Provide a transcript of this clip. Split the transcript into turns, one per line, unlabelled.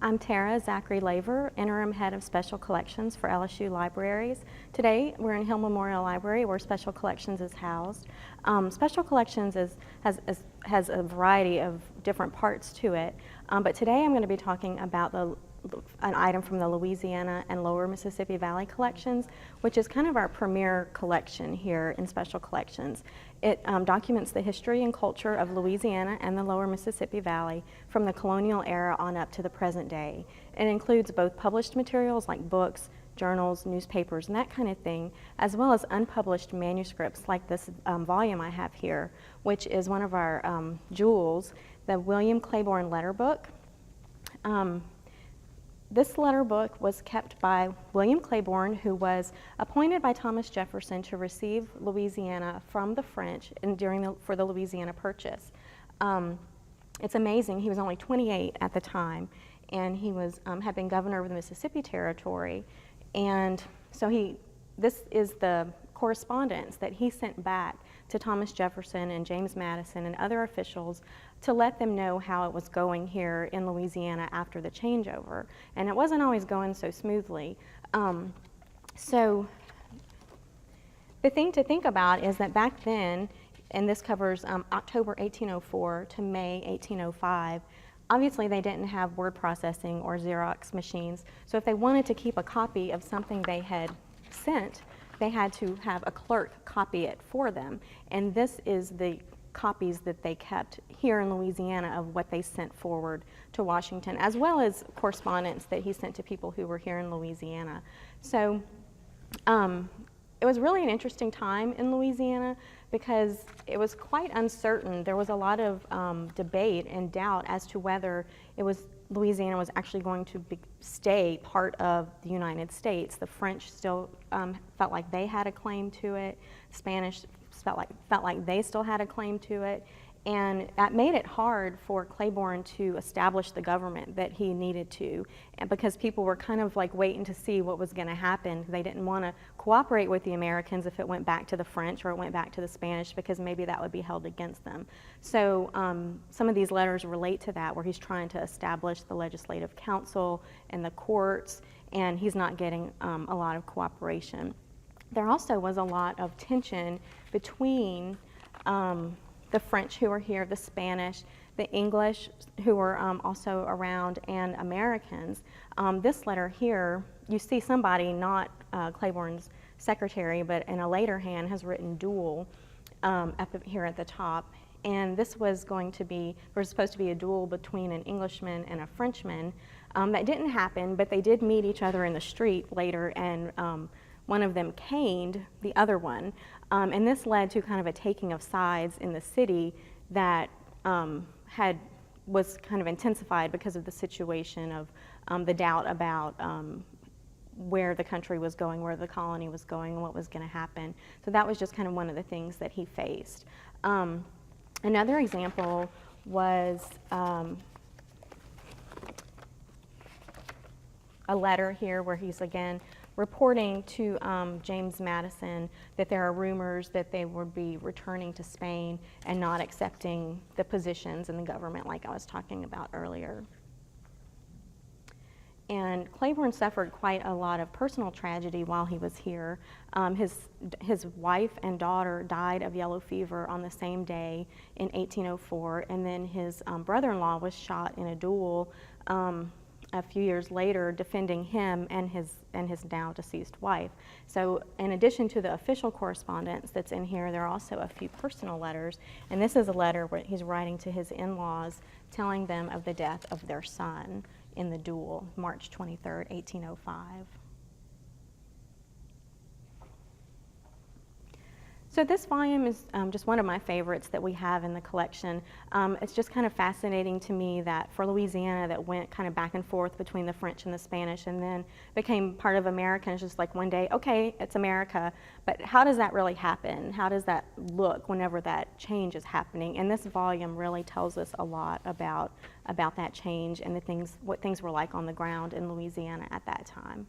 I'm Tara Zachary Lavar, Interim Head of Special Collections for LSU Libraries. Today we're in Hill Memorial Library where Special Collections is housed. Special Collections has a variety of different parts to it, but today I'm going to be talking about an item from the Louisiana and Lower Mississippi Valley collections, which is kind of our premier collection here in Special Collections. It documents the history and culture of Louisiana and the Lower Mississippi Valley from the colonial era on up to the present day. It includes both published materials like books, journals, newspapers, and that kind of thing, as well as unpublished manuscripts like this volume I have here, which is one of our jewels, the William Claiborne letter book. This letter book was kept by William Claiborne, who was appointed by Thomas Jefferson to receive Louisiana from the French for the Louisiana Purchase. It's amazing, he was only 28 at the time, and he had been governor of the Mississippi Territory, and so this is the correspondence that he sent back to Thomas Jefferson and James Madison and other officials to let them know how it was going here in Louisiana after the changeover. And it wasn't always going so smoothly. So the thing to think about is that back then, and this covers October 1804 to May 1805, obviously they didn't have word processing or Xerox machines, so if they wanted to keep a copy of something they had sent, they had to have a clerk copy it for them. And this is the copies that they kept here in Louisiana of what they sent forward to Washington, as well as correspondence that he sent to people who were here in Louisiana. So it was really an interesting time in Louisiana because it was quite uncertain. There was a lot of debate and doubt as to whether Louisiana was actually going to stay part of the United States. The French still felt like they had a claim to it. Spanish felt like they still had a claim to it. And that made it hard for Claiborne to establish the government that he needed to, and because people were kind of like waiting to see what was going to happen. They didn't want to cooperate with the Americans if it went back to the French or it went back to the Spanish, because maybe that would be held against them. So some of these letters relate to that, where he's trying to establish the legislative council and the courts, and he's not getting a lot of cooperation. There also was a lot of tension between the French who were here, the Spanish, the English who were also around, and Americans. This letter here, you see somebody, not Claiborne's secretary, but in a later hand has written duel here at the top. And this was supposed to be a duel between an Englishman and a Frenchman. That didn't happen, but they did meet each other in the street later, and one of them caned the other one. And this led to kind of a taking of sides in the city that was kind of intensified because of the situation of the doubt about where the country was going, where the colony was going, and what was going to happen. So that was just kind of one of the things that he faced. Another example was a letter here where he's again reporting to James Madison that there are rumors that they would be returning to Spain and not accepting the positions in the government like I was talking about earlier. And Claiborne suffered quite a lot of personal tragedy while he was here. His wife and daughter died of yellow fever on the same day in 1804, and then his brother-in-law was shot in a duel a few years later, defending him and his now deceased wife. So in addition to the official correspondence that's in here, there are also a few personal letters, and this is a letter where he's writing to his in-laws telling them of the death of their son in the duel, March 23rd, 1805. So this volume is just one of my favorites that we have in the collection. It's just kind of fascinating to me that for Louisiana, that went kind of back and forth between the French and the Spanish and then became part of America. It's just like one day, okay, it's America, but how does that really happen? How does that look whenever that change is happening? And this volume really tells us a lot about that change and what things were like on the ground in Louisiana at that time.